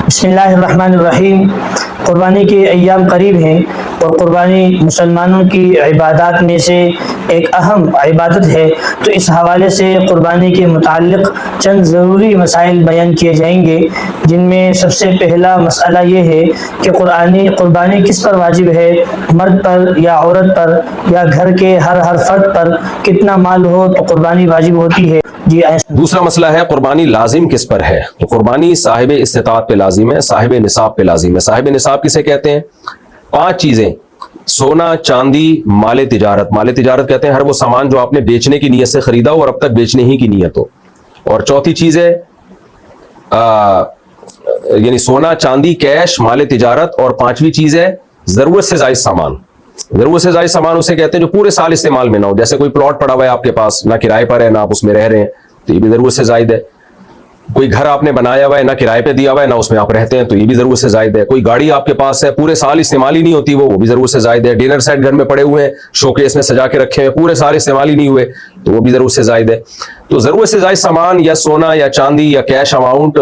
بسم اللہ الرحمن الرحیم۔ قربانی کے ایام قریب ہیں اور قربانی مسلمانوں کی عبادات میں سے ایک اہم عبادت ہے، تو اس حوالے سے قربانی کے متعلق چند ضروری مسائل بیان کیے جائیں گے، جن میں سب سے پہلا مسئلہ یہ ہے کہ قربانی کس پر واجب ہے، مرد پر یا عورت پر یا گھر کے ہر فرد پر کتنا مال ہو تو قربانی واجب ہوتی ہے۔ دوسرا مسئلہ ہے قربانی لازم کس پر ہے۔ تو قربانی صاحب استطاعت پہ لازم ہے، صاحب نصاب پہ لازم ہے۔ صاحب نصاب کسے کہتے ہیں؟ 5 چیزیں: سونا، چاندی، مال تجارت۔ مال تجارت کہتے ہیں ہر وہ سامان جو آپ نے بیچنے کی نیت سے خریدا ہو اور اب تک بیچنے ہی کی نیت ہو۔ اور چوتھی چیز ہے یعنی سونا، چاندی، کیش، مال تجارت، اور 5ویں چیز ہے ضرورت سے زائد سامان۔ ضرورت سے زائد سامان اسے کہتے ہیں جو پورے سال استعمال میں نہ ہو، جیسے کوئی پلاٹ پڑا ہوا ہے آپ کے پاس، نہ کرائے پر ہے نہ آپ اس میں رہ رہے ہیں، تو یہ بھی ضرورت سے زائد ہے۔ کوئی گھر آپ نے بنایا ہوا ہے، نہ کرائے پہ دیا ہوا ہے نہ اس میں آپ رہتے ہیں، تو یہ بھی ضرورت سے زائد ہے۔ کوئی گاڑی آپ کے پاس ہے، پورے سال استعمال ہی نہیں ہوتی وہ بھی ضرورت سے زائد ہے۔ ڈنر سیٹ گھر میں پڑے ہوئے ہیں، شوکیس میں سجا کے رکھے ہیں، پورے سال استعمال ہی نہیں ہوئے، تو وہ بھی ضرورت سے زائد ہے۔ تو ضرورت سے زائد سامان یا سونا یا چاندی یا کیش اماؤنٹ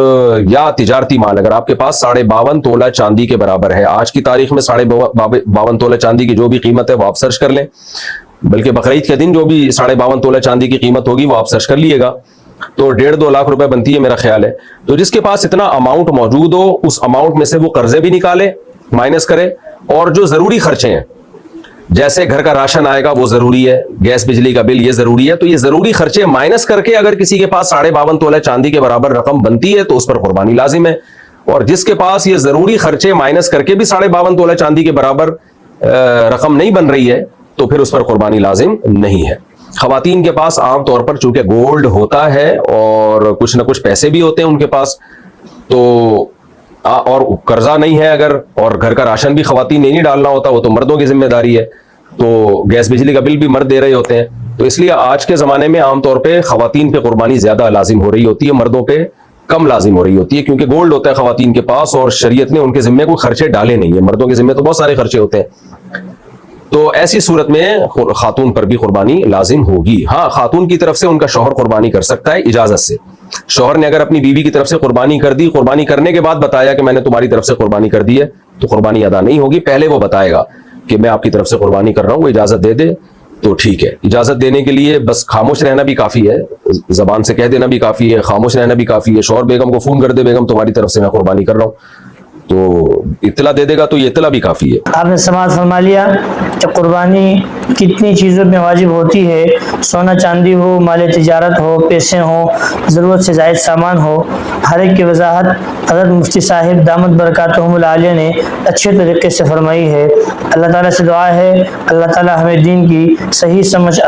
یا تجارتی مال اگر آپ کے پاس 52.5 تولہ چاندی کے برابر ہے، آج کی تاریخ میں 52.5 تولہ چاندی کی جو بھی قیمت ہے وہ آپ سرچ کر لیں، بلکہ بقرعید کے دن جو بھی 52.5 تولہ چاندی کی قیمت ہوگی وہ آپ سرچ کر لیے گا، تو 1.5-2 لاکھ روپے بنتی ہے میرا خیال ہے۔ تو جس کے پاس اتنا اماؤنٹ موجود ہو، اس اماؤنٹ میں سے وہ قرضے بھی نکالے، مائنس کرے، اور جو ضروری خرچے ہیں جیسے گھر کا راشن آئے گا وہ ضروری ہے، گیس بجلی کا بل یہ ضروری ہے، تو یہ ضروری خرچے مائنس کر کے اگر کسی کے پاس 52.5 تولہ چاندی کے برابر رقم بنتی ہے تو اس پر قربانی لازم ہے۔ اور جس کے پاس یہ ضروری خرچے مائنس کر کے بھی 52.5 تولہ چاندی کے برابر رقم نہیں بن رہی ہے تو پھر اس پر قربانی لازم نہیں ہے۔ خواتین کے پاس عام طور پر چونکہ گولڈ ہوتا ہے اور کچھ نہ کچھ پیسے بھی ہوتے ہیں ان کے پاس، تو اور قرضہ نہیں ہے اگر، اور گھر کا راشن بھی خواتین نے نہیں ڈالنا ہوتا، وہ تو مردوں کی ذمہ داری ہے، تو گیس بجلی کا بل بھی مرد دے رہے ہوتے ہیں، تو اس لیے آج کے زمانے میں عام طور پہ خواتین پہ قربانی زیادہ لازم ہو رہی ہوتی ہے، مردوں پہ کم لازم ہو رہی ہوتی ہے، کیونکہ گولڈ ہوتا ہے خواتین کے پاس اور شریعت نے ان کے ذمہ کوئی خرچے ڈالے نہیں ہیں۔ مردوں کے ذمہ تو بہت سارے خرچے ہوتے ہیں، تو ایسی صورت میں خاتون پر بھی قربانی لازم ہوگی۔ ہاں، خاتون کی طرف سے ان کا شوہر قربانی کر سکتا ہے اجازت سے۔ شوہر نے اگر اپنی بیوی کی طرف سے قربانی کر دی، قربانی کرنے کے بعد بتایا کہ میں نے تمہاری طرف سے قربانی کر دی ہے، تو قربانی ادا نہیں ہوگی۔ پہلے وہ بتائے گا کہ میں آپ کی طرف سے قربانی کر رہا ہوں، وہ اجازت دے دے تو ٹھیک ہے۔ اجازت دینے کے لیے بس خاموش رہنا بھی کافی ہے، زبان سے کہہ دینا بھی کافی ہے، خاموش رہنا بھی کافی ہے۔ شوہر بیگم کو فون کر دے، بیگم تمہاری طرف سے میں قربانی کر رہا ہوں، تو اطلاع دے دے گا تو یہ اطلاع بھی کافی ہے۔ آپ نے سماعت فرما لیا کہ قربانی کتنی چیزوں میں واجب ہوتی ہے، سونا چاندی ہو، مال تجارت ہو، پیسے ہوں، ضرورت سے زائد سامان ہو، ہر ایک کی وضاحت حضرت مفتی صاحب دامت برکاتہم العالیہ نے اچھے طریقے سے فرمائی ہے۔ اللہ تعالیٰ سے دعا ہے اللہ تعالیٰ ہمیں دین کی صحیح سمجھ